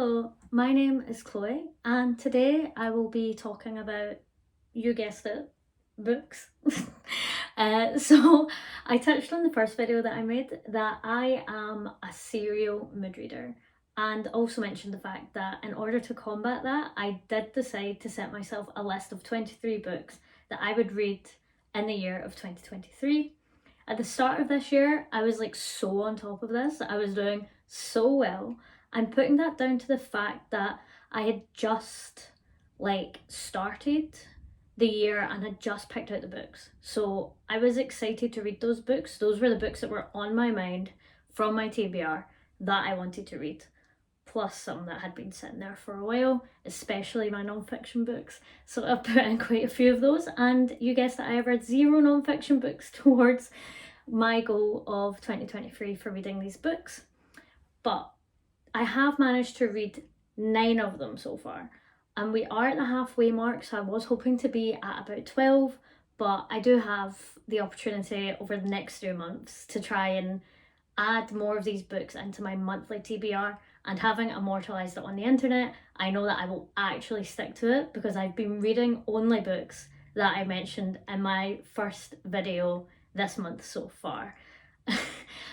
Hello, my name is Chloe, and today I will be talking about, you guessed it, books. So, I touched on the first video that I made that I am a serial mood reader, and also mentioned the fact that in order to combat that, I did decide to set myself a list of 23 books that I would read in the year of 2023. At the start of this year, I was like so on top of this, I was doing so well. I'm putting that down to the fact that I had just started the year and had just picked out the books. So I was excited to read those books. Those were the books that were on my mind from my TBR that I wanted to read, plus some that had been sitting there for a while, especially my non-fiction books. So I've put in quite a few of those, and you guessed that I have read 0 non-fiction books towards my goal of 2023 for reading these books. But I have managed to read 9 of them so far, and we are at the halfway mark, so I was hoping to be at about 12, but I do have the opportunity over the next 2 months to try and add more of these books into my monthly TBR, and having immortalised it on the internet, I know that I will actually stick to it because I've been reading only books that I mentioned in my first video this month so far.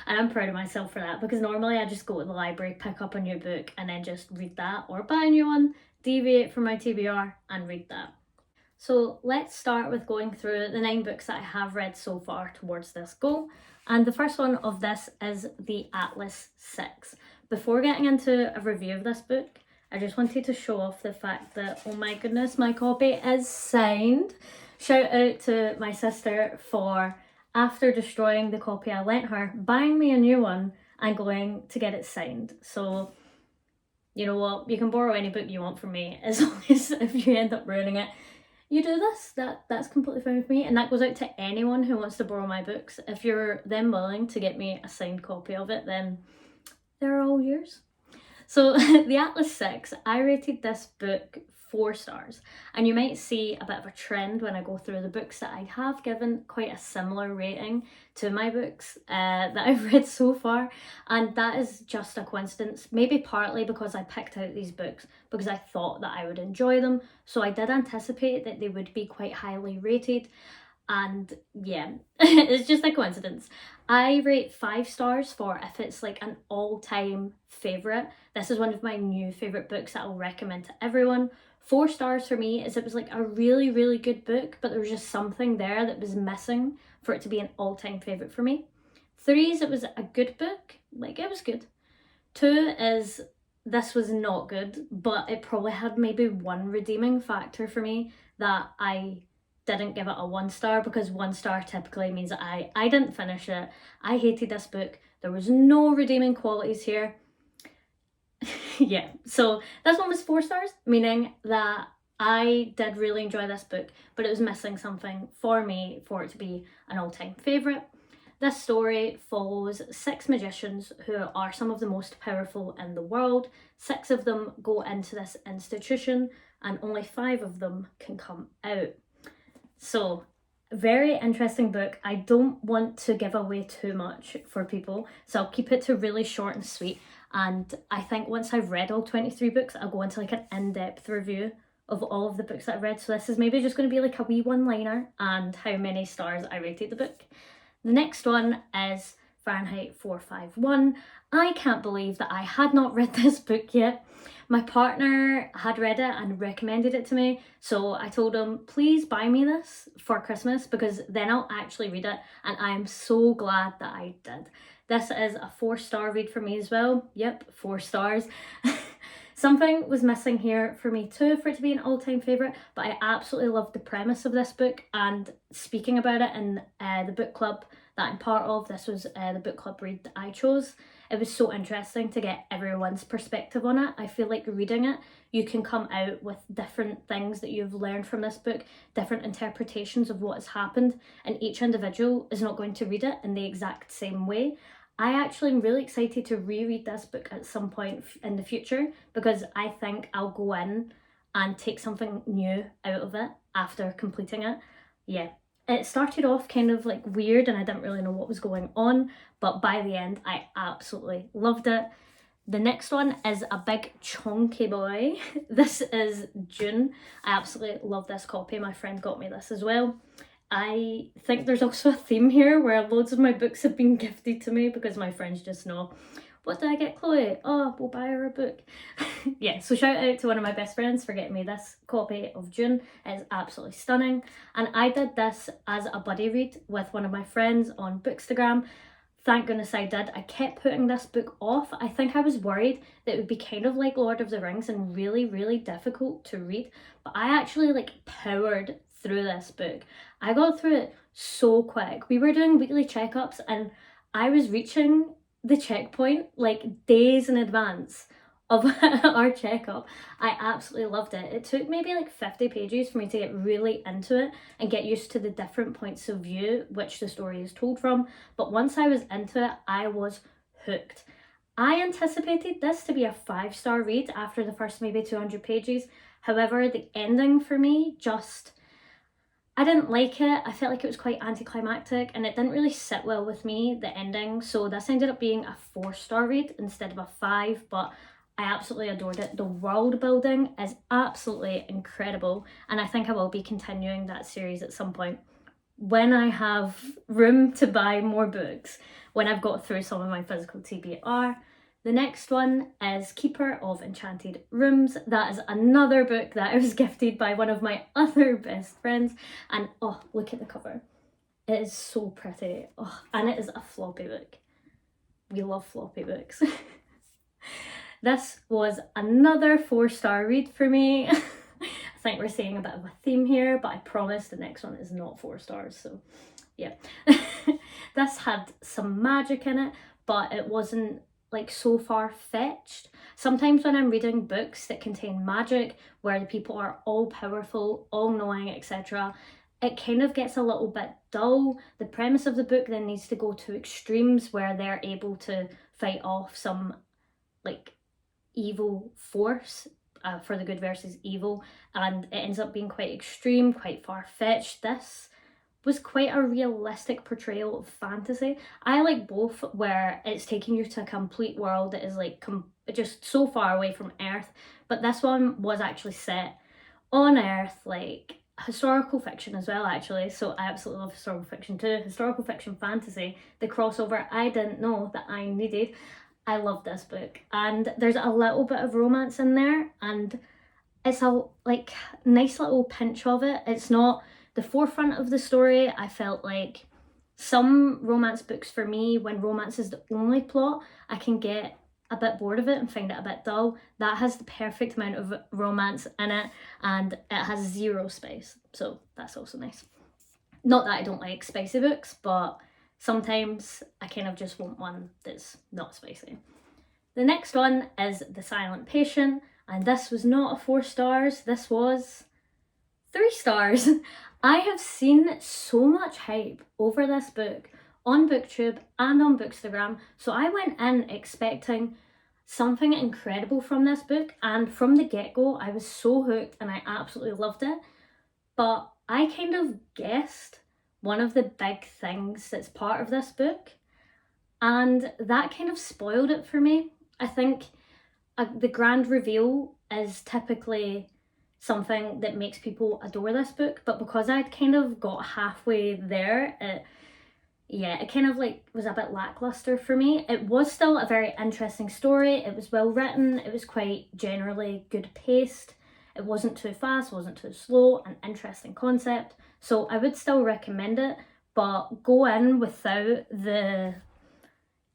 And I'm proud of myself for that, because normally I just go to the library, pick up a new book, and then just read that, or buy a new one, deviate from my TBR, and read that. So let's start with going through the 9 books that I have read so far towards this goal. And the first one of this is The Atlas 6. Before getting into a review of this book, I just wanted to show off the fact that, oh my goodness, my copy is signed. Shout out to my sister for, after destroying the copy I lent her, buying me a new one and going to get it signed. So, you know what, you can borrow any book you want from me, as long as if you end up ruining it, you do this, that's completely fine with me. And that goes out to anyone who wants to borrow my books. If you're then willing to get me a signed copy of it, then they're all yours. So The Atlas 6, I rated this book 4 stars, and you might see a bit of a trend when I go through the books that I have given quite a similar rating to my books that I've read so far, and that is just a coincidence, maybe partly because I picked out these books because I thought that I would enjoy them, so I did anticipate that they would be quite highly rated. And yeah, it's just a coincidence. I rate 5 stars for if it's like an all-time favourite. This is one of my new favourite books that I'll recommend to everyone. 4 stars for me is it was like a really, really good book, but there was just something there that was missing for it to be an all-time favourite for me. 3 is it was a good book, like it was good. 2 is this was not good, but it probably had maybe one redeeming factor for me that I didn't give it a 1 star, because 1 star typically means that I didn't finish it. I hated this book. There was no redeeming qualities here. Yeah, so this one was 4 stars, meaning that I did really enjoy this book, but it was missing something for me for it to be an all-time favourite. This story follows 6 magicians who are some of the most powerful in the world. 6 of them go into this institution, and only 5 of them can come out. So, very interesting book. I don't want to give away too much for people, so I'll keep it to really short and sweet. And I think once I've read all 23 books, I'll go into like an in-depth review of all of the books that I've read. So this is maybe just going to be like a wee one-liner and how many stars I rated the book. The next one is Fahrenheit 451. I can't believe that I had not read this book yet. My partner had read it and recommended it to me, so I told him, please buy me this for Christmas, because then I'll actually read it, and I am so glad that I did. This is a 4-star read for me as well. Yep, 4 stars. Something was missing here for me too for it to be an all-time favourite, but I absolutely loved the premise of this book, and speaking about it in the book club that I'm part of, this was the book club read that I chose. It was so interesting to get everyone's perspective on it. I feel like reading it, you can come out with different things that you've learned from this book, different interpretations of what has happened, and each individual is not going to read it in the exact same way. I actually am really excited to reread this book at some point in the future, because I think I'll go in and take something new out of it after completing it. Yeah. It started off kind of like weird and I didn't really know what was going on, but by the end I absolutely loved it. The next one is a big chunky boy. This is Dune. I absolutely love this copy. My friend got me this as well. I think there's also a theme here where loads of my books have been gifted to me because my friends just know, what did I get Chloe? Oh, we'll buy her a book. Yeah, so shout out to one of my best friends for getting me this copy of Dune. It's absolutely stunning. And I did this as a buddy read with one of my friends on Bookstagram. Thank goodness I did. I kept putting this book off. I think I was worried that it would be kind of like Lord of the Rings and really, really difficult to read. But I actually powered through this book. I got through it so quick. We were doing weekly checkups and I was reaching the checkpoint days in advance of our checkup. I absolutely loved it. It took maybe 50 pages for me to get really into it and get used to the different points of view which the story is told from. But once I was into it, I was hooked. I anticipated this to be a 5-star read after the first maybe 200 pages. However, the ending for me I didn't like it. I felt like it was quite anticlimactic and it didn't really sit well with me, the ending. So this ended up being a 4-star read instead of a 5, but I absolutely adored it. The world building is absolutely incredible and I think I will be continuing that series at some point when I have room to buy more books, when I've got through some of my physical TBR. The next one is Keeper of Enchanted Rooms. That is another book that I was gifted by one of my other best friends. And oh, look at the cover. It is so pretty. Oh, and it is a floppy book. We love floppy books. This was another 4-star read for me. I think we're seeing a bit of a theme here, but I promise the next one is not 4 stars. So yeah. This had some magic in it, but it wasn't so far-fetched. Sometimes when I'm reading books that contain magic, where the people are all powerful, all-knowing, etc., it kind of gets a little bit dull. The premise of the book then needs to go to extremes where they're able to fight off some evil force for the good versus evil, and it ends up being quite extreme, quite far-fetched. This was quite a realistic portrayal of fantasy. I like both, where it's taking you to a complete world that is just so far away from Earth, but this one was actually set on Earth, historical fiction as well actually, so I absolutely love historical fiction too. Historical fiction fantasy, the crossover I didn't know that I needed. I love this book, and there's a little bit of romance in there, and it's a nice little pinch of it. It's not the forefront of the story. I felt like some romance books, for me, when romance is the only plot, I can get a bit bored of it and find it a bit dull. That has the perfect amount of romance in it, and it has 0 spice, so that's also nice. Not that I don't like spicy books, but sometimes I kind of just want one that's not spicy. The next one is The Silent Patient, and this was not a 4 stars, this was 3 stars. I have seen so much hype over this book on BookTube and on Bookstagram, so I went in expecting something incredible from this book, and from the get-go I was so hooked and I absolutely loved it. But I kind of guessed one of the big things that's part of this book, and that kind of spoiled it for me. I think the grand reveal is typically something that makes people adore this book, but because I'd kind of got halfway there, it kind of was a bit lackluster for me. It was still a very interesting story. It was well written. It was quite generally good paced. It wasn't too fast, wasn't too slow, an interesting concept. So I would still recommend it, but go in without the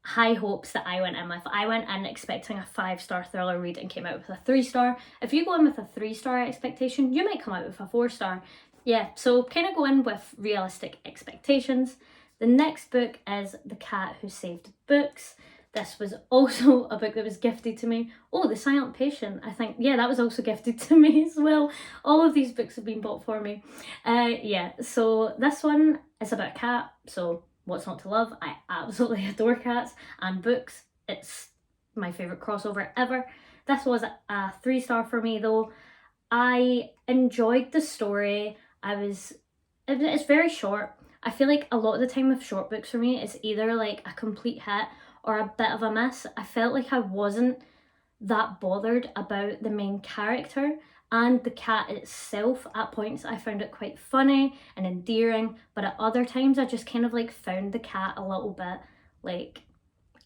high hopes that I went in with. I went in expecting a 5-star thriller read and came out with a 3-star. If you go in with a 3-star expectation, you might come out with a 4-star. Yeah, so kind of go in with realistic expectations. The next book is The Cat Who Saved Books. This was also a book that was gifted to me. Oh, The Silent Patient, I think. Yeah, that was also gifted to me as well. All of these books have been bought for me. So this one is about a cat, so what's not to love? I absolutely adore cats and books. It's my favourite crossover ever. This was a 3-star for me though. I enjoyed the story. It's very short. I feel like a lot of the time with short books for me, it's either a complete hit or a bit of a miss. I felt like I wasn't that bothered about the main character and the cat itself. At points I found it quite funny and endearing, but at other times I just kind of like found the cat a little bit like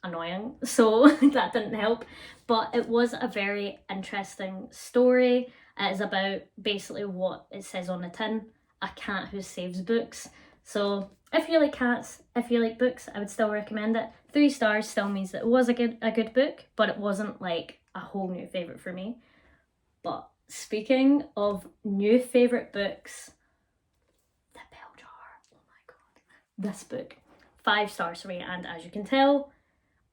annoying, so that didn't help. But it was a very interesting story. It is about basically what it says on the tin, a cat who saves books. So if you like cats, if you like books, I would still recommend it. 3 stars still means that it was a good book, but it wasn't like a whole new favourite for me. But speaking of new favourite books, The Bell Jar. Oh my god. This book, 5 stars for me, and as you can tell,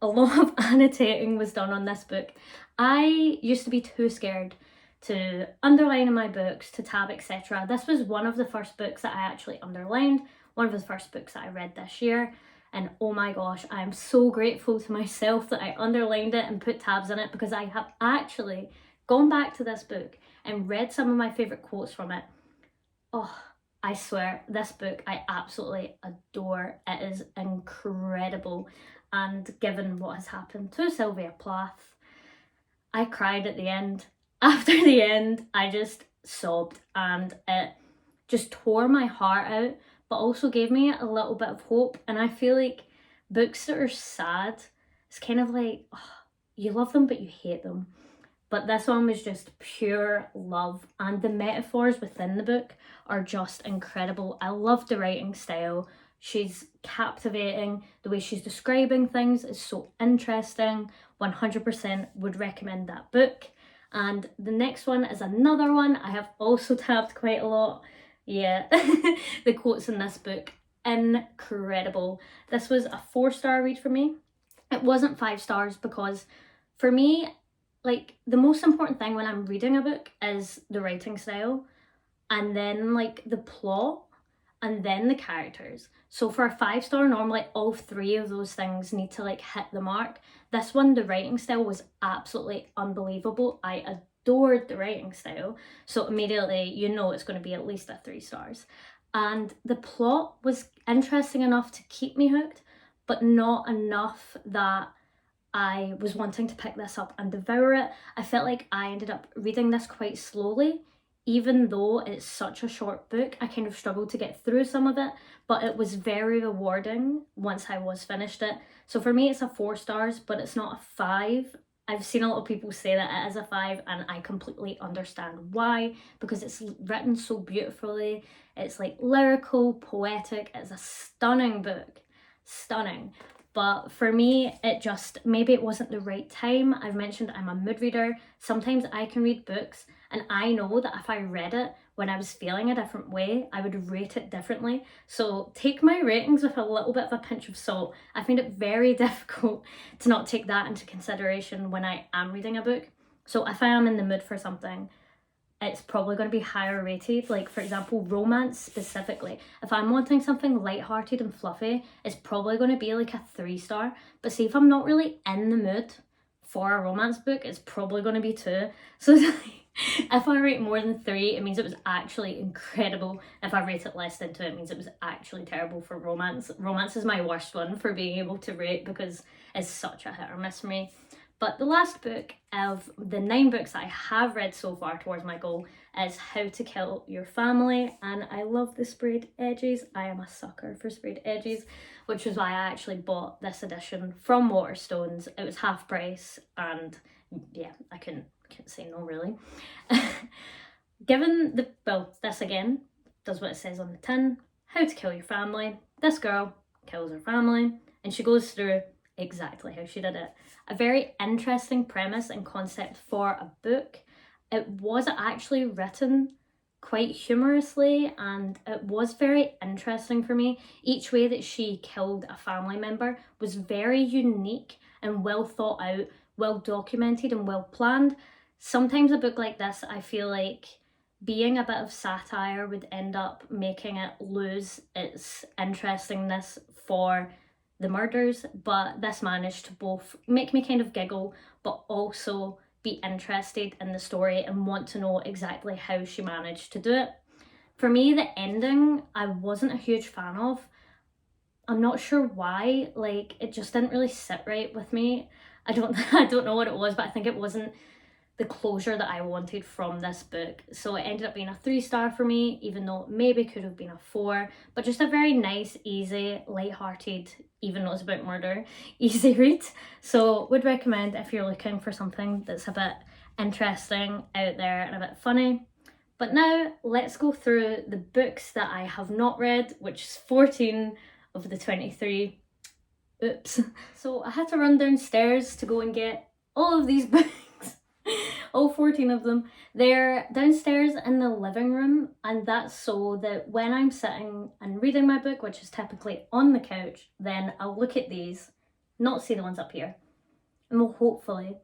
a lot of annotating was done on this book. I used to be too scared to underline in my books, to tab, etc. This was one of the first books that I actually underlined, one of the first books that I read this year, and oh my gosh, I am so grateful to myself that I underlined it and put tabs in it, because I have actually gone back to this book and read some of my favourite quotes from it. Oh, I swear, this book I absolutely adore. It is incredible. And given what has happened to Sylvia Plath, I cried at the end. After the end, I just sobbed, and it just tore my heart out, but also gave me a little bit of hope. And I feel like books that are sad, it's kind of like, oh, you love them but you hate them. But this one was just pure love, and the metaphors within the book are just incredible. I love the writing style. She's captivating. The way she's describing things is so interesting. 100% would recommend that book. And the next one is another one I have also tabbed quite a lot. Yeah, the quotes in this book, incredible. This was a 4-star read for me. It wasn't 5 stars because for me, like, the most important thing when I'm reading a book is the writing style, and then like the plot, and then the characters. So for a 5-star, normally all 3 of those things need to like hit the mark. This one, the writing style was absolutely unbelievable. I adored the writing style. So immediately you know it's going to be at least a 3 stars. And the plot was interesting enough to keep me hooked, but not enough that I was wanting to pick this up and devour it. I felt like I ended up reading this quite slowly. Even though it's such a short book, I kind of struggled to get through some of it, but it was very rewarding once I was finished it. So for me, it's a 4 stars, but it's not a 5. I've seen a lot of people say that it is a 5, and I completely understand why, because it's written so beautifully. It's like lyrical, poetic. It's a stunning book. Stunning. But for me, it just, maybe it wasn't the right time. I've mentioned I'm a mood reader. Sometimes I can read books and I know that if I read it when I was feeling a different way, I would rate it differently. So take my ratings with a little bit of a pinch of salt. I find it very difficult to not take that into consideration when I am reading a book. So if I am in the mood for something, it's probably going to be higher rated. Like, for example, romance specifically. If I'm wanting something lighthearted and fluffy, it's probably going to be like a 3 star. But see, if I'm not really in the mood for a romance book, it's probably going to be 2. So if I rate more than 3, it means it was actually incredible. If I rate it less than 2, it means it was actually terrible for romance. Romance is my worst one for being able to rate because it's such a hit or miss for me. But the last book of the 9 books that I have read so far towards my goal is How to Kill Your Family. And I love the sprayed edges. I am a sucker for sprayed edges, which is why I actually bought this edition from Waterstones. It was half price, and yeah, I couldn't say no, really. Given the, well, this again does what it says on the tin. How to Kill Your Family. This girl kills her family, and she goes through exactly how she did it. A very interesting premise and concept for a book. It was actually written quite humorously, and it was very interesting for me. Each way that she killed a family member was very unique and well thought out, well documented and well planned. Sometimes a book like this, I feel like being a bit of satire would end up making it lose its interestingness for the murders, but this managed to both make me kind of giggle but also be interested in the story and want to know exactly how she managed to do it. For me, the ending I wasn't a huge fan of. I'm not sure why, like it just didn't really sit right with me. I don't I don't know what it was, but I think it wasn't the closure that I wanted from this book. So it ended up being a 3-star for me, even though it maybe could have been a 4, but just a very nice, easy, light-hearted, even though it's about murder, easy read. So would recommend if you're looking for something that's a bit interesting out there and a bit funny. But now let's go through the books that I have not read, which is 14 of the 23. Oops. So I had to run downstairs to go and get all of these books. All 14 of them. They're downstairs in the living room, and that's so that when I'm sitting and reading my book, which is typically on the couch, then I'll look at these, not see the ones up here, and will hopefully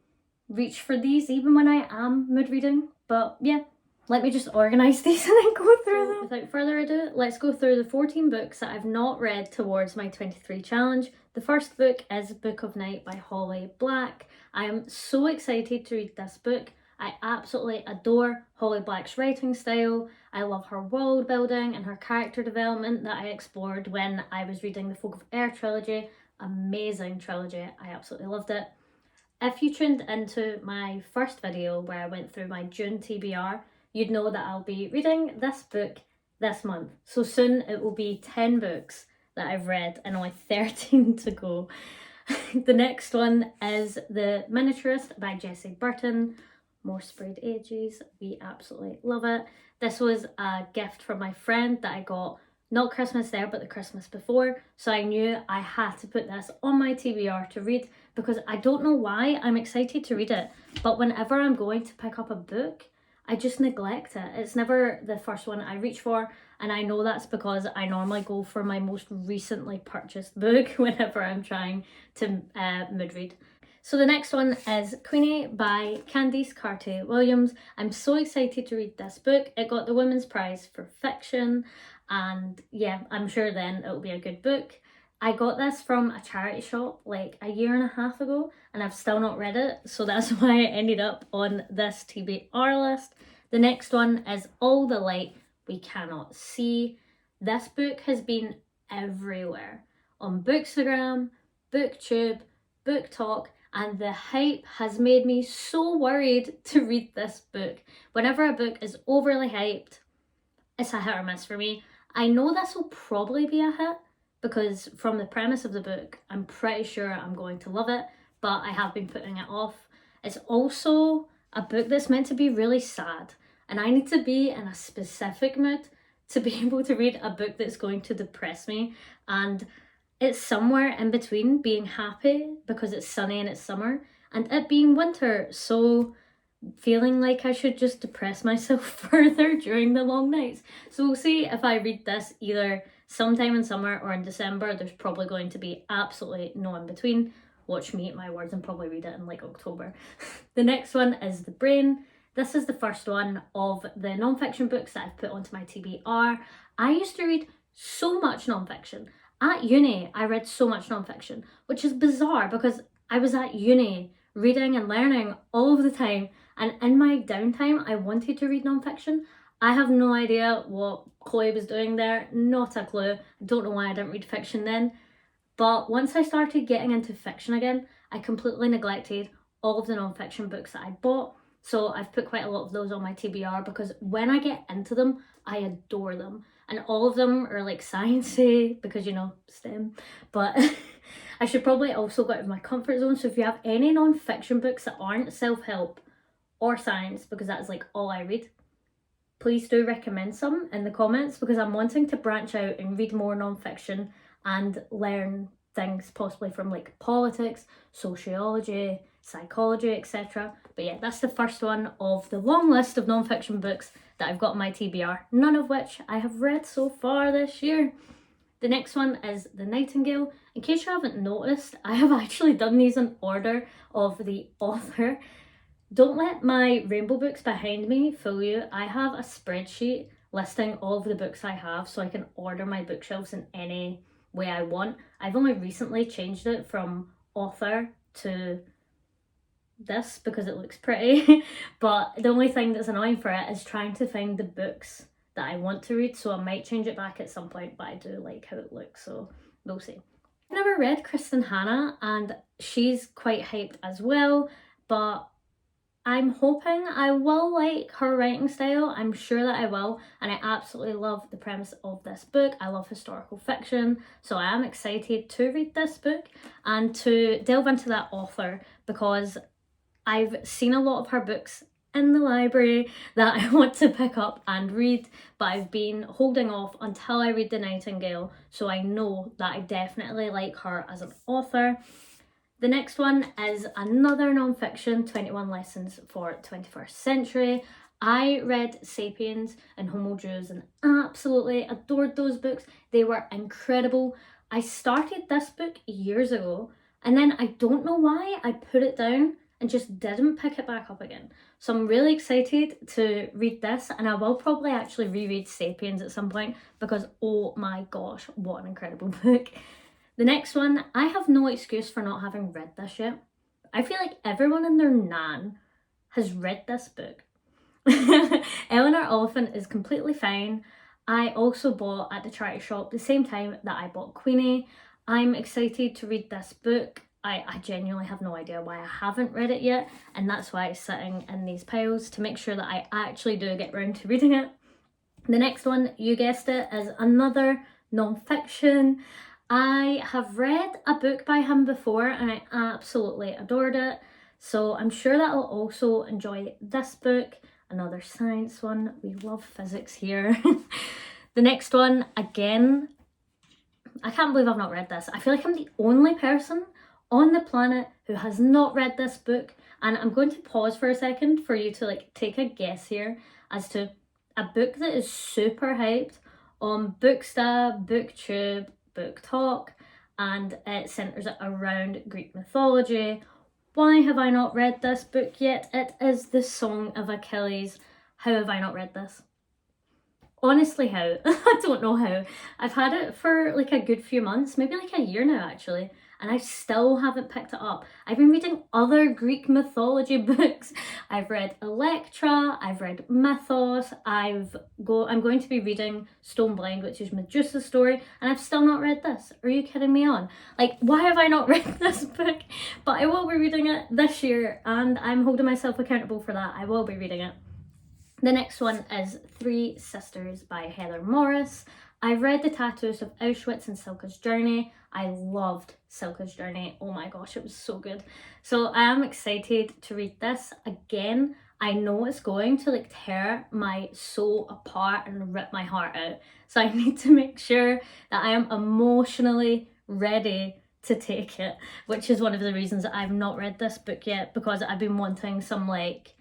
reach for these even when I am mood reading. But yeah, let me just organise these and then go through them. Without further ado, let's go through the 14 books that I've not read towards my 23 challenge. The first book is Book of Night by Holly Black. I am so excited to read this book. I absolutely adore Holly Black's writing style. I love her world building and her character development that I explored when I was reading the Folk of Air trilogy. Amazing trilogy. I absolutely loved it. If you tuned into my first video where I went through my June TBR, you'd know that I'll be reading this book this month. So soon it will be 10 books that I've read and only 13 to go. The next one is The Miniaturist by Jessie Burton. More sprayed ages. We absolutely love it. This was a gift from my friend that I got not Christmas there, but the Christmas before. So I knew I had to put this on my TBR to read because I don't know why I'm excited to read it. But whenever I'm going to pick up a book, I just neglect it. It's never the first one I reach for. And I know that's because I normally go for my most recently purchased book whenever I'm trying to mood read. So the next one is Queenie by Candice Carty-Williams. I'm so excited to read this book. It got the Women's Prize for Fiction, and yeah, I'm sure then it'll be a good book. I got this from a charity shop like a year and a half ago, and I've still not read it, so that's why it ended up on this TBR list. The next one is All the Light We Cannot See. This book has been everywhere. On Bookstagram, Booktube, BookTok, and the hype has made me so worried to read this book. Whenever a book is overly hyped, it's a hit or miss for me. I know this will probably be a hit because from the premise of the book, I'm pretty sure I'm going to love it, but I have been putting it off. It's also a book that's meant to be really sad, and I need to be in a specific mood to be able to read a book that's going to depress me, and it's somewhere in between being happy because it's sunny and it's summer and it being winter, so feeling like I should just depress myself further during the long nights. So we'll see if I read this either sometime in summer or in December. There's probably going to be absolutely no in between. Watch me eat my words and probably read it in like October. The next one is The Brain. This is the first one of the non-fiction books that I've put onto my TBR. I used to read so much non-fiction. At uni, I read so much non-fiction, which is bizarre because I was at uni reading and learning all of the time, and in my downtime, I wanted to read non-fiction. I have no idea what Chloe was doing there, not a clue. I don't know why I didn't read fiction then. But once I started getting into fiction again, I completely neglected all of the non-fiction books that I bought. So I've put quite a lot of those on my TBR because when I get into them, I adore them. And all of them are like sciencey because, you know, STEM. But I should probably also go out of my comfort zone. So if you have any non-fiction books that aren't self-help or science, because that is like all I read, please do recommend some in the comments because I'm wanting to branch out and read more non-fiction and learn things possibly from like politics, sociology, psychology, etc. But yeah, that's the first one of the long list of non-fiction books that I've got on my TBR, none of which I have read so far this year. The next one is The Nightingale. In case you haven't noticed, I have actually done these in order of the author. Don't let my rainbow books behind me fool you. I have a spreadsheet listing all of the books I have so I can order my bookshelves in any way I want. I've only recently changed it from author to this because it looks pretty, but the only thing that's annoying for it is trying to find the books that I want to read, so I might change it back at some point, but I do like how it looks, so we'll see. I've never read Kristen Hanna, and she's quite hyped as well, but I'm hoping I will like her writing style. I'm sure that I will, and I absolutely love the premise of this book. I love historical fiction, so I am excited to read this book and to delve into that author, because I've seen a lot of her books in the library that I want to pick up and read, but I've been holding off until I read The Nightingale, so I know that I definitely like her as an author. The next one is another non-fiction, 21 Lessons for 21st Century. I read Sapiens and Homo Deus and absolutely adored those books. They were incredible. I started this book years ago, and then I don't know why I put it down and just didn't pick it back up again. So I'm really excited to read this, and I will probably actually reread Sapiens at some point, because oh my gosh, what an incredible book. The next one, I have no excuse for not having read this yet. I feel like everyone and their nan has read this book. Eleanor Oliphant is completely fine. I also bought at the charity shop the same time that I bought Queenie. I'm excited to read this book. I genuinely have no idea why I haven't read it yet, and that's why it's sitting in these piles, to make sure that I actually do get round to reading it. The next one, you guessed it, is another non-fiction. I have read a book by him before and I absolutely adored it, so I'm sure that I'll also enjoy this book. Another science one, we love physics here. The next one, again, I can't believe I've not read this. I feel like I'm the only person on the planet who has not read this book, and I'm going to pause for a second for you to like take a guess here as to a book that is super hyped on Booksta, Booktube, Book Talk, and it centres around Greek mythology. Why have I not read this book yet? It is The Song of Achilles. How have I not read this? Honestly, how? I don't know how. I've had it for like a good few months, maybe like a year now actually, and I still haven't picked it up. I've been reading other Greek mythology books. I've read Electra, I've read Mythos, I'm going to be reading Stone Blind, which is Medusa's story, and I've still not read this. Are you kidding me on? Like, why have I not read this book? But I will be reading it this year, and I'm holding myself accountable for that. I will be reading it. The next one is Three Sisters by Heather Morris. I read The Tattoos of Auschwitz and Silka's Journey. I loved Silka's Journey. Oh my gosh, it was so good. So I am excited to read this. Again, I know it's going to like tear my soul apart and rip my heart out. So I need to make sure that I am emotionally ready to take it, which is one of the reasons that I've not read this book yet, because I've been wanting some like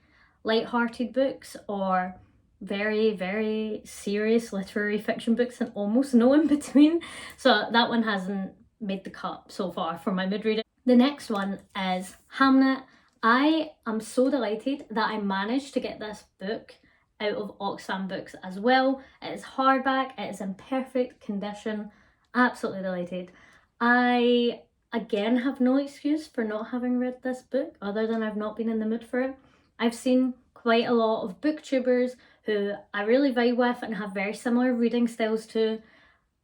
light-hearted books or very, very serious literary fiction books and almost no in between. So that one hasn't made the cut so far for my mid reading. The next one is Hamnet. I am so delighted that I managed to get this book out of Oxfam Books as well. It is hardback, it is in perfect condition. Absolutely delighted. I again have no excuse for not having read this book other than I've not been in the mood for it. I've seen quite a lot of booktubers who I really vibe with and have very similar reading styles to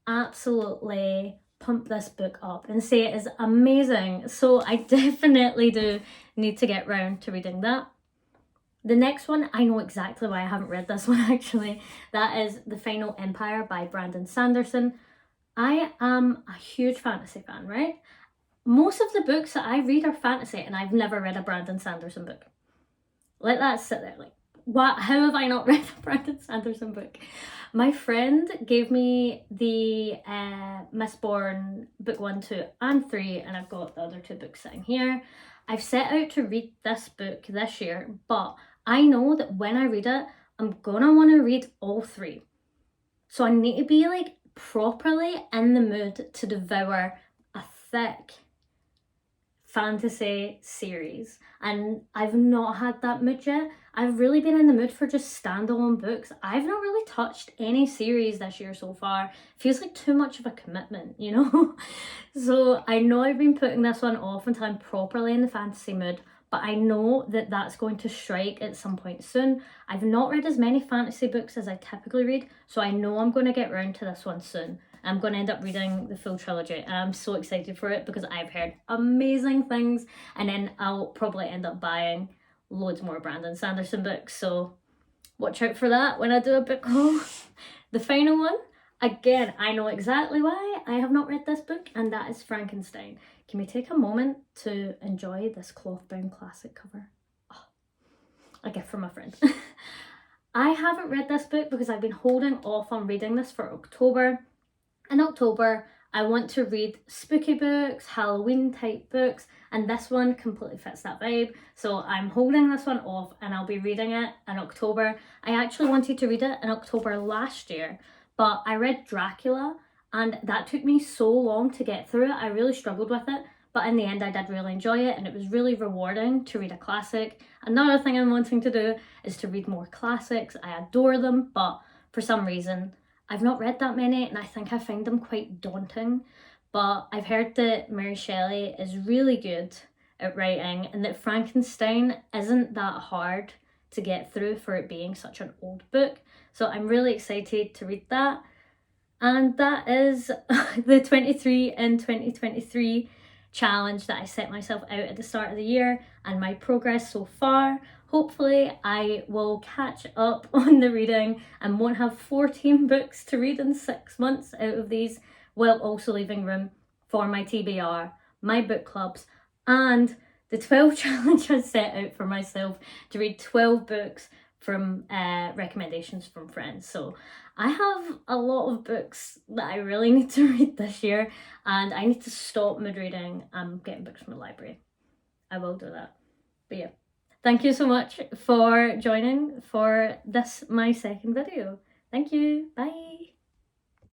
absolutely pump this book up and say it is amazing. So I definitely do need to get round to reading that. The next one, I know exactly why I haven't read this one actually. That is The Final Empire by Brandon Sanderson. I am a huge fantasy fan, right? Most of the books that I read are fantasy, and I've never read a Brandon Sanderson book. Let that sit there. Like, what? How have I not read a Brandon Sanderson book? My friend gave me the Mistborn book 1, 2 and 3, and I've got the other 2 books sitting here. I've set out to read this book this year, but I know that when I read it, I'm gonna want to read all 3. So I need to be like properly in the mood to devour a thick fantasy series, and I've not had that mood yet. I've really been in the mood for just standalone books. I've not really touched any series this year so far. It feels like too much of a commitment, you know? So I know I've been putting this one off until I'm properly in the fantasy mood, but I know that that's going to strike at some point soon. I've not read as many fantasy books as I typically read, so I know I'm going to get round to this one soon. I'm going to end up reading the full trilogy, and I'm so excited for it because I've heard amazing things, and then I'll probably end up buying loads more Brandon Sanderson books, so watch out for that when I do a book haul. The final one, again, I know exactly why I have not read this book, and that is Frankenstein. Can we take a moment to enjoy this cloth-bound classic cover? Oh, a gift from a friend. I haven't read this book because I've been holding off on reading this for October. In October, I want to read spooky books, Halloween type books, and this one completely fits that vibe. So I'm holding this one off and I'll be reading it in October. I actually wanted to read it in October last year, but I read Dracula and that took me so long to get through it. I really struggled with it, but in the end I did really enjoy it, and it was really rewarding to read a classic. Another thing I'm wanting to do is to read more classics. I adore them, but for some reason I've not read that many, and I think I find them quite daunting. But I've heard that Mary Shelley is really good at writing, and that Frankenstein isn't that hard to get through for it being such an old book. So I'm really excited to read that. And that is the 23 in 2023 challenge that I set myself out at the start of the year, and my progress so far. Hopefully I will catch up on the reading and won't have 14 books to read in 6 months out of these, while also leaving room for my TBR, my book clubs, and the 12 challenge I set out for myself to read 12 books from recommendations from friends. So I have a lot of books that I really need to read this year, and I need to stop mood reading and getting books from the library. I will do that. But yeah, thank you so much for joining for this, my second video. Thank you. Bye.